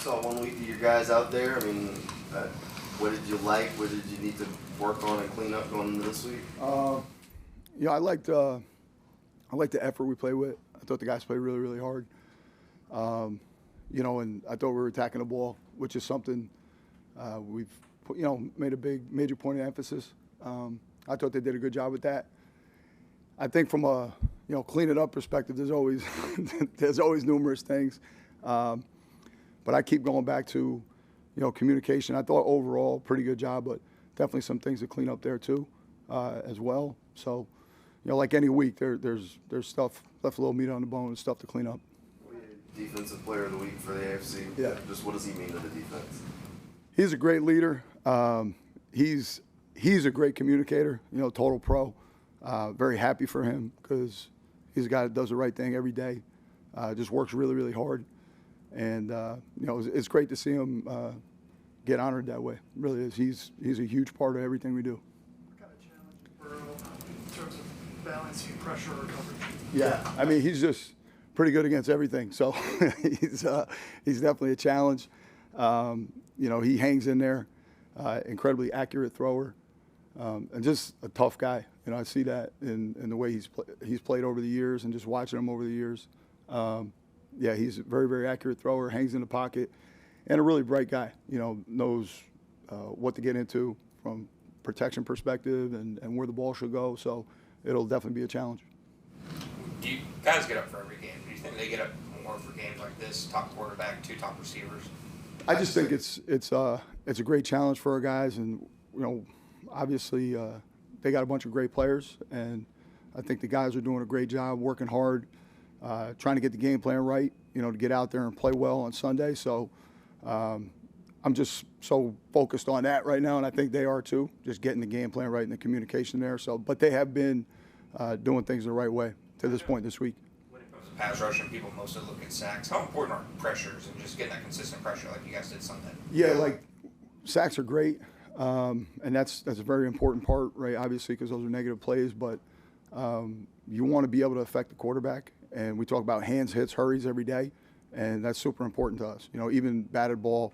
Saw 1 week of your guys out there. I mean, what did you like? What did you need to work on and clean up going into this week? I liked the effort we played with. I thought the guys played really, really hard. And I thought we were attacking the ball, which is something we've made a major point of emphasis. I thought they did a good job with that. I think from a clean it up perspective, there's always numerous things. But I keep going back to communication. I thought overall pretty good job, but definitely some things to clean up there too, as well. So, like any week, there's stuff left, a little meat on the bone and stuff to clean up. Defensive player of the week for the AFC. Yeah. Just what does he mean to the defense? He's a great leader. He's a great communicator. Total pro. Very happy for him because he's a guy that does the right thing every day. Just works really, really hard. And it's great to see him get honored that way. It really is. He's a huge part of everything we do. What kind of challenge for in terms of balancing pressure or coverage? Yeah, I mean he's just pretty good against everything. So he's definitely a challenge. He hangs in there. Incredibly accurate thrower, and just a tough guy. I see that in the way he's played over the years and just watching him over the years. He's a very, very accurate thrower, hangs in the pocket, and a really bright guy. Knows what to get into from protection perspective and where the ball should go. So it'll definitely be a challenge. Do you guys get up for every game? Do you think they get up more for games like this? Top quarterback, 2 top receivers. I just think it's a great challenge for our guys, and obviously they got a bunch of great players, and I think the guys are doing a great job, working hard, trying to get the game plan right, to get out there and play well on Sunday. So I'm just so focused on that right now, and I think they are too, just getting the game plan right and the communication there. So, but they have been doing things the right way to this point this week. When it comes to pass rush and people mostly look at sacks, how important are pressures and just getting that consistent pressure like you guys did Sunday? Yeah, like sacks are great, and that's a very important part, right? Obviously, because those are negative plays, but you want to be able to affect the quarterback. And we talk about hands, hits, hurries every day, and that's super important to us. Even batted ball,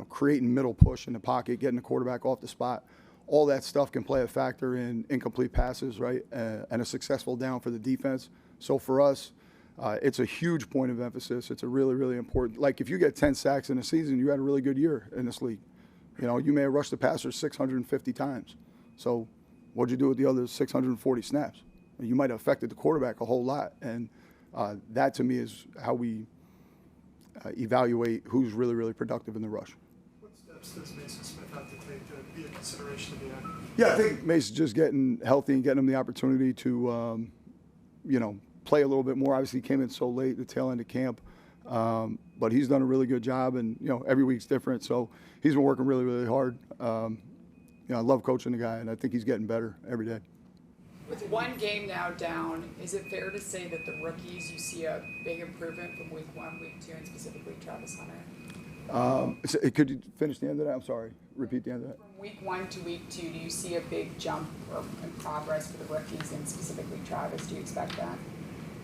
creating middle push in the pocket, getting the quarterback off the spot. All that stuff can play a factor in incomplete passes, right, and a successful down for the defense. So for us, it's a huge point of emphasis. It's a really, really important. Like if you get 10 sacks in a season, you had a really good year in this league. You may have rushed the passer 650 times. So what'd you do with the other 640 snaps? You might have affected the quarterback a whole lot. And that, to me, is how we evaluate who's really, really productive in the rush. What steps does Mason Smith have to take to be a consideration to be active? Yeah, I think Mason's just getting healthy and getting him the opportunity to, play a little bit more. Obviously, he came in so late, the tail end of camp. But he's done a really good job, and, every week's different. So he's been working really, really hard. I love coaching the guy, and I think he's getting better every day. With one game now down, is it fair to say that the rookies, you see a big improvement from week 1, week 2, and specifically Travis Hunter? Could you finish the end of that? I'm sorry. Repeat the end of that. From week 1 to week 2, do you see a big jump in progress for the rookies and specifically Travis? Do you expect that?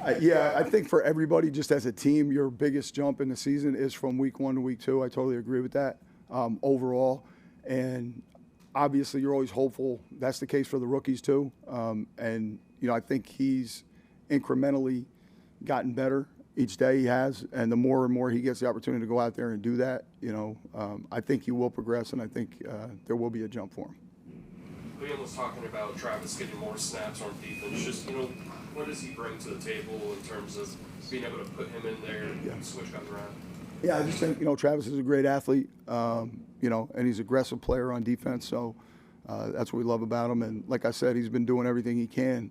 I think for everybody, just as a team, your biggest jump in the season is from week 1 to week 2. I totally agree with that overall. And obviously, you're always hopeful that's the case for the rookies too. I think he's incrementally gotten better each day he has. And the more and more he gets the opportunity to go out there and do that, I think he will progress, and I think there will be a jump for him. Liam was talking about Travis getting more snaps on defense. Just, what does he bring to the table in terms of being able to put him in there and switch guys around? Yeah, I just think, Travis is a great athlete, and he's an aggressive player on defense. So that's what we love about him. And like I said, he's been doing everything he can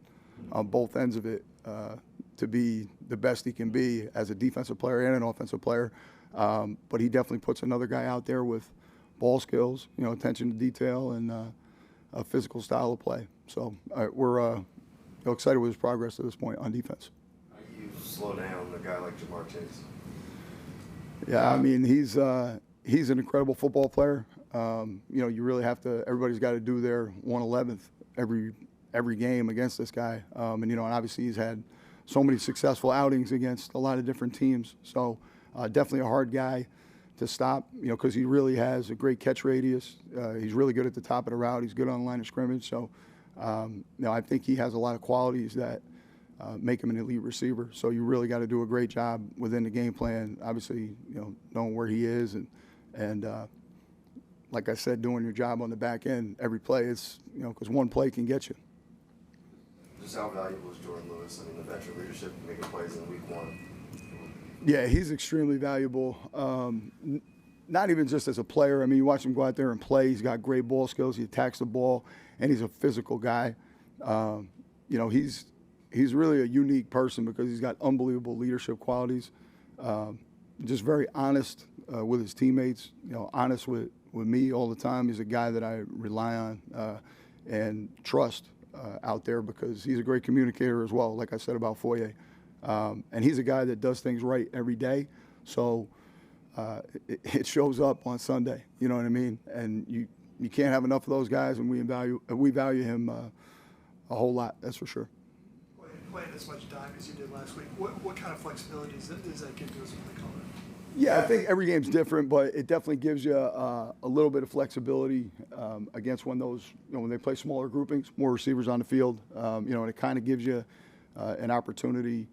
on both ends of it to be the best he can be as a defensive player and an offensive player. But he definitely puts another guy out there with ball skills, attention to detail, and a physical style of play. So we're excited with his progress to this point on defense. How do you slow down a guy like Jamar Chase? Yeah, I mean, he's an incredible football player. You really have to. Everybody's got to do their 1/11th every game against this guy. And obviously he's had so many successful outings against a lot of different teams. So Definitely a hard guy to stop, because he really has a great catch radius. He's really good at the top of the route. He's good on the line of scrimmage. So, I think he has a lot of qualities that make him an elite receiver. So you really got to do a great job within the game plan. Obviously, knowing where he is and like I said, doing your job on the back end every play. It's because one play can get you. Just how valuable is Jordan Lewis? I mean, the veteran leadership making plays in week 1. Yeah, he's extremely valuable. Not even just as a player. I mean, you watch him go out there and play. He's got great ball skills. He attacks the ball, and he's a physical guy. He's really a unique person because he's got unbelievable leadership qualities. Just very honest with his teammates. Honest with me all the time. He's a guy that I rely on and trust out there because he's a great communicator as well. Like I said about Foye. And he's a guy that does things right every day. So it shows up on Sunday. You know what I mean? And you can't have enough of those guys, and we value him a whole lot. That's for sure. Playing as much time as you did last week, what kind of flexibility does that give you as a play caller? Yeah, I think every game's different, but it definitely gives you a little bit of flexibility against when they play smaller groupings, more receivers on the field. And it kind of gives you an opportunity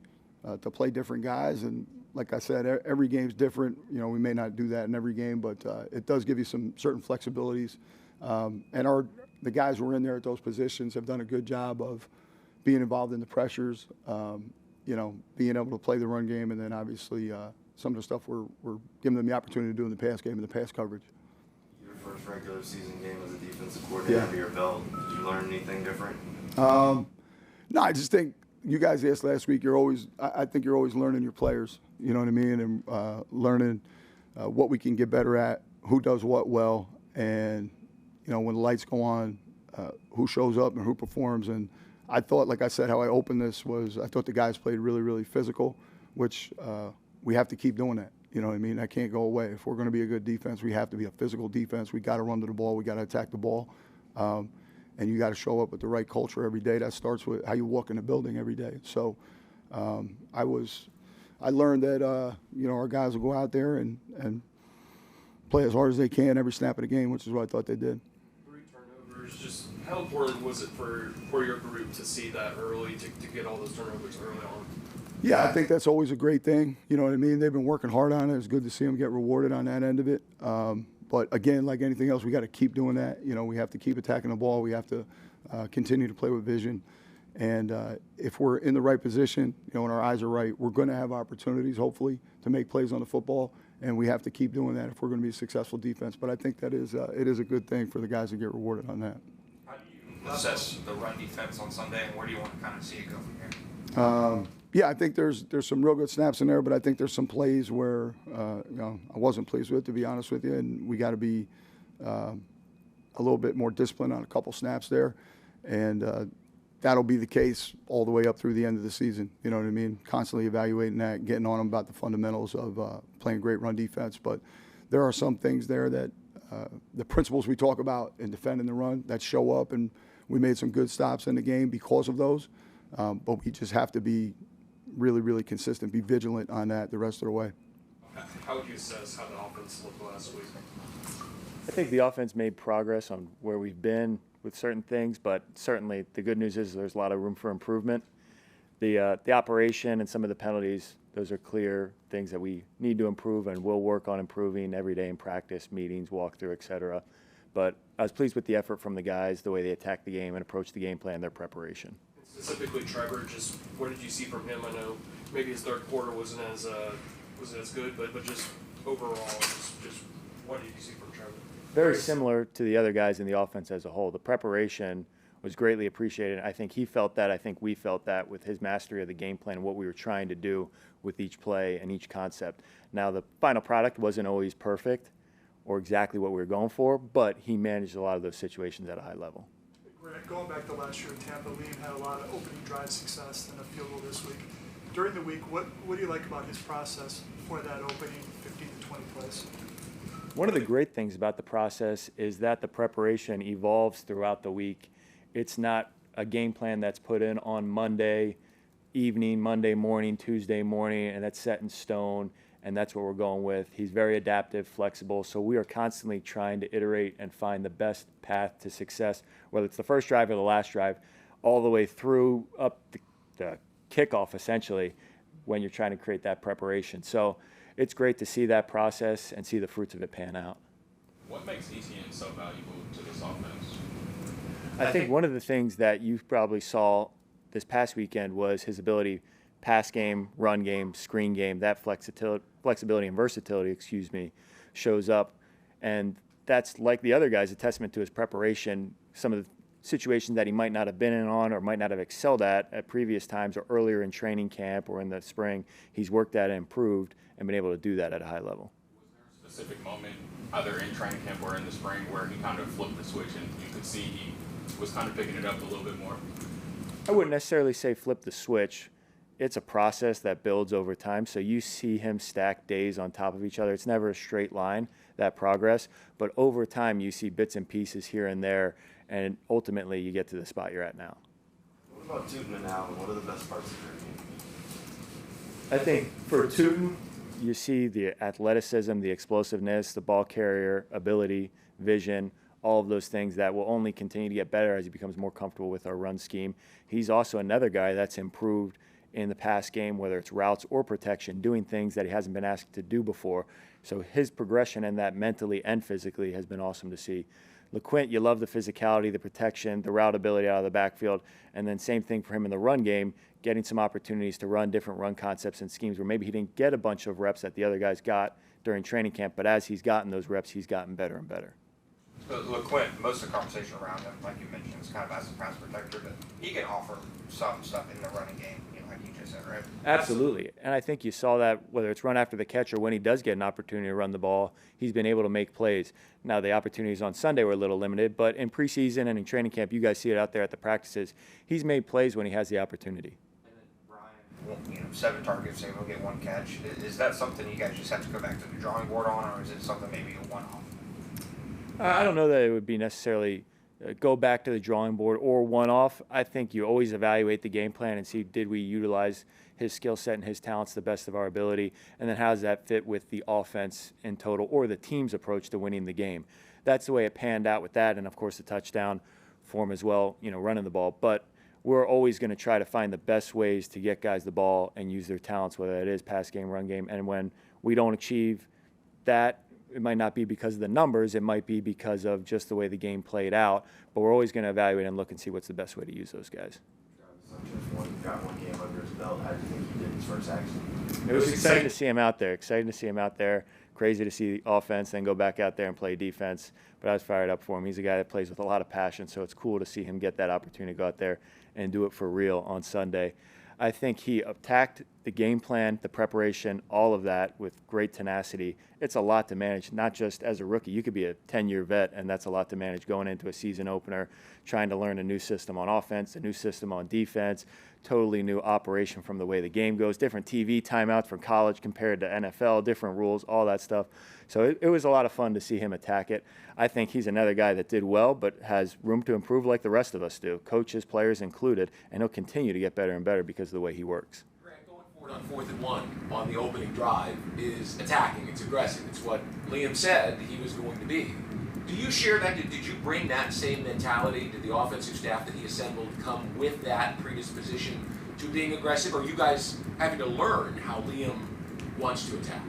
to play different guys. And like I said, every game's different. We may not do that in every game, but it does give you some certain flexibilities. And the guys who are in there at those positions have done a good job of being involved in the pressures, being able to play the run game, and then obviously some of the stuff we're giving them the opportunity to do in the pass game and the pass coverage. Your first regular season game as a defensive coordinator under your belt, did you learn anything different? No, I just think you guys asked last week. I think you're always learning your players. You know what I mean, and learning what we can get better at, who does what well, and when the lights go on, who shows up and who performs. And I thought, like I said, how I opened this was I thought the guys played really, really physical, which we have to keep doing that. You know what I mean? That can't go away. If we're going to be a good defense, we have to be a physical defense. We got to run to the ball. We got to attack the ball. And you got to show up with the right culture every day. That starts with how you walk in the building every day. So I learned that, our guys will go out there and play as hard as they can every snap of the game, which is what I thought they did. 3 turnovers, just how important was it for your group to see that early, to get all those turnovers early on? Yeah, I think that's always a great thing. You know what I mean? They've been working hard on it. It's good to see them get rewarded on that end of it. But again, like anything else, we got to keep doing that. We have to keep attacking the ball. We have to continue to play with vision. And if we're in the right position, and our eyes are right, we're going to have opportunities, hopefully, to make plays on the football. And we have to keep doing that if we're going to be a successful defense. But I think that it is a good thing for the guys to get rewarded on that. How do you assess the run defense on Sunday, and where do you want to kind of see it go from here? Yeah, I think there's some real good snaps in there, but I think there's some plays where I wasn't pleased with, to be honest with you, and we got to be a little bit more disciplined on a couple snaps there, and that'll be the case all the way up through the end of the season. You know what I mean? Constantly evaluating that, getting on them about the fundamentals of playing great run defense, but there are some things there that the principles we talk about in defending the run that show up, and we made some good stops in the game because of those, but we just have to be really, really consistent, be vigilant on that the rest of the way. How would you assess how the offense looked last week? I think the offense made progress on where we've been with certain things, but certainly the good news is there's a lot of room for improvement. The operation and some of the penalties, those are clear things that we need to improve, and we'll work on improving every day in practice, meetings, walkthrough, et cetera. But I was pleased with the effort from the guys, the way they attacked the game and approached the game plan, their preparation. Specifically, Trevor, just what did you see from him? I know maybe his third quarter wasn't as good, but just overall, just what did you see from Trevor? Very similar to the other guys in the offense as a whole. The preparation was greatly appreciated. I think he felt that. I think we felt that with his mastery of the game plan and what we were trying to do with each play and each concept. Now, the final product wasn't always perfect or exactly what we were going for, but he managed a lot of those situations at a high level. Going back to last year, Tampa, Liam had a lot of opening drive success and a field goal this week. During the week, what do you like about his process for that opening 15 to 20 plays? One of the great things about the process is that the preparation evolves throughout the week. It's not a game plan that's put in on Monday evening, Monday morning, Tuesday morning, and that's set in stone. and that's what we're going with. He's very adaptive, flexible, so we are constantly trying to iterate and find the best path to success, whether it's the first drive or the last drive, all the way through up the kickoff, essentially, when you're trying to create that preparation. So it's great to see that process and see the fruits of it pan out. What makes ETN so valuable to this offense? I think one of the things that you probably saw this past weekend was his ability, pass game, run game, screen game, that flexibility and versatility, shows up. And that's, like the other guys, a testament to his preparation. Some of the situations that he might not have been in on or might not have excelled at previous times or earlier in training camp or in the spring, he's worked at and improved and been able to do that at a high level. Was there a specific moment, either in training camp or in the spring, where he kind of flipped the switch and you could see he was kind of picking it up a little bit more? I wouldn't necessarily say flip the switch. It's a process that builds over time. So you see him stack days on top of each other. It's never a straight line, that progress. But over time, you see bits and pieces here and there, and ultimately you get to the spot you're at now. What about Tootin and Allen? What are the best parts of their game? I think for Tootin, you see the athleticism, the explosiveness, the ball carrier ability, vision, all of those things that will only continue to get better as he becomes more comfortable with our run scheme. He's also another guy that's improved in the pass game, whether it's routes or protection, doing things that he hasn't been asked to do before. So his progression in that mentally and physically has been awesome to see. LeQuint, you love the physicality, the protection, the route ability out of the backfield, and then same thing for him in the run game, getting some opportunities to run different run concepts and schemes where maybe he didn't get a bunch of reps that the other guys got during training camp, but as he's gotten those reps, he's gotten better and better. So LeQuint, most of the conversation around him, like you mentioned, is kind of as a pass protector, but he can offer some stuff in the running game, like you just said, right? Absolutely. And I think you saw that whether it's run after the catch or when he does get an opportunity to run the ball, he's been able to make plays. Now, the opportunities on Sunday were a little limited, but in preseason and in training camp, you guys see it out there at the practices. He's made plays when he has the opportunity. And then Brian, 7 targets, able to get 1 catch. Is that something you guys just have to go back to the drawing board on, or is it something maybe a one-off? I don't know that it would be necessarily go back to the drawing board or one-off. I think you always evaluate the game plan and see, did we utilize his skill set and his talents to the best of our ability, and then how does that fit with the offense in total or the team's approach to winning the game. That's the way it panned out with that, and of course the touchdown for him as well, running the ball. But we're always going to try to find the best ways to get guys the ball and use their talents, whether it is pass game, run game, and when we don't achieve that, it might not be because of the numbers, it might be because of just the way the game played out, but we're always going to evaluate and look and see what's the best way to use those guys. Got 1 game under his belt. How do you think he did his first action? It was exciting to see him out there. Crazy to see the offense, then go back out there and play defense. But I was fired up for him. He's a guy that plays with a lot of passion, so it's cool to see him get that opportunity to go out there and do it for real on Sunday. I think he attacked the game plan, the preparation, all of that with great tenacity. It's a lot to manage, not just as a rookie. You could be a 10-year vet, and that's a lot to manage going into a season opener, trying to learn a new system on offense, a new system on defense, totally new operation from the way the game goes, different TV timeouts from college compared to NFL, different rules, all that stuff. So it was a lot of fun to see him attack it. I think he's another guy that did well but has room to improve like the rest of us do, coaches, players included, and he'll continue to get better and better because of the way he works. Going forward on 4th and 1 on the opening drive is attacking. It's aggressive. It's what Liam said he was going to be. Do you share that? Did you bring that same mentality? Did the offensive staff that he assembled come with that predisposition to being aggressive? Or are you guys having to learn how Liam wants to attack?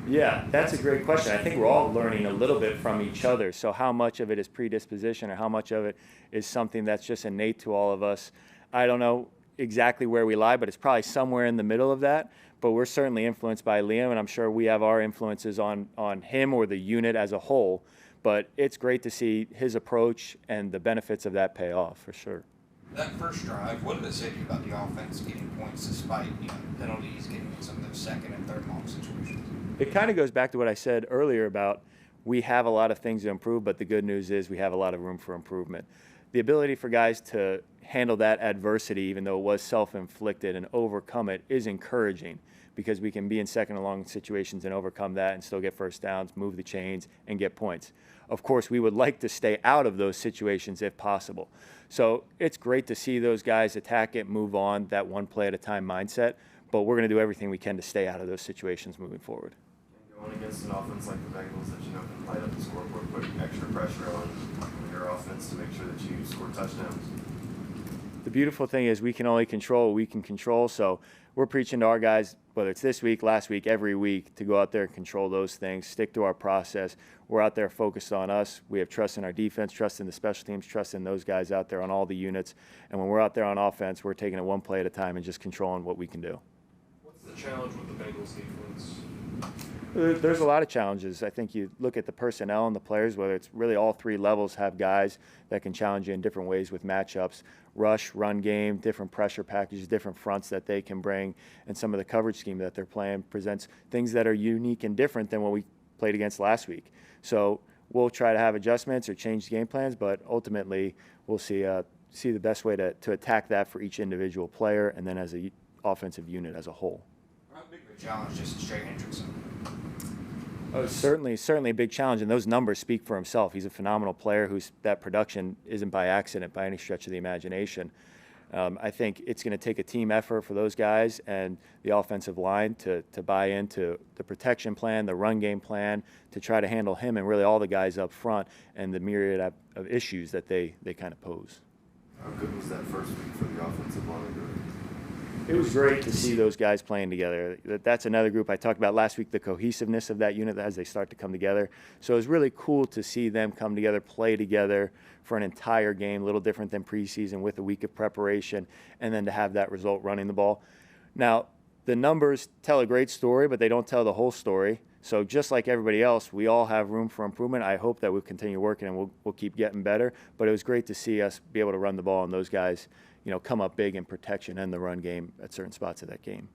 Yeah, that's a great question. I think we're all learning a little bit from each other. So how much of it is predisposition or how much of it is something that's just innate to all of us? I don't know exactly where we lie, but it's probably somewhere in the middle of that. But we're certainly influenced by Liam, and I'm sure we have our influences on him or the unit as a whole. But it's great to see his approach and the benefits of that pay off, for sure. That first drive, what did it say to you about the offense getting points despite penalties, getting in some of those 2nd and 3rd long situations? It kind of goes back to what I said earlier about we have a lot of things to improve, but the good news is we have a lot of room for improvement. The ability for guys to handle that adversity, even though it was self-inflicted, and overcome it is encouraging because we can be in 2nd and long situations and overcome that and still get first downs, move the chains, and get points. Of course, we would like to stay out of those situations if possible. So it's great to see those guys attack it, move on, that one play at a time mindset. but we're going to do everything we can to stay out of those situations moving forward. And going against an offense like the Bengals that can light up the scoreboard, put extra pressure on your offense to make sure that you score touchdowns. The beautiful thing is we can only control what we can control, so we're preaching to our guys, whether it's this week, last week, every week, to go out there and control those things, stick to our process. We're out there focused on us. We have trust in our defense, trust in the special teams, trust in those guys out there on all the units. And when we're out there on offense, we're taking it one play at a time and just controlling what we can do. What's the challenge with the Bengals defense? There's a lot of challenges. I think you look at the personnel and the players, whether it's really all three levels have guys that can challenge you in different ways with matchups, rush, run game, different pressure packages, different fronts that they can bring, and some of the coverage scheme that they're playing presents things that are unique and different than what we played against last week. So we'll try to have adjustments or change game plans, but ultimately we'll see the best way to attack that for each individual player and then as an offensive unit as a whole. How big of a challenge just straight Hendrickson? Oh, certainly a big challenge, and those numbers speak for himself. He's a phenomenal player that production isn't by accident by any stretch of the imagination. I think it's going to take a team effort for those guys and the offensive line to buy into the protection plan, the run game plan, to try to handle him and really all the guys up front and the myriad of issues that they kind of pose. How good was that first week for the offensive line? It was great to see those guys playing together. That's another group I talked about last week, the cohesiveness of that unit as they start to come together. So it was really cool to see them come together, play together for an entire game, a little different than preseason with a week of preparation, and then to have that result running the ball. Now, the numbers tell a great story, but they don't tell the whole story. So just like everybody else, we all have room for improvement. I hope that we'll continue working and we'll keep getting better. But it was great to see us be able to run the ball and those guys, come up big in protection and the run game at certain spots of that game.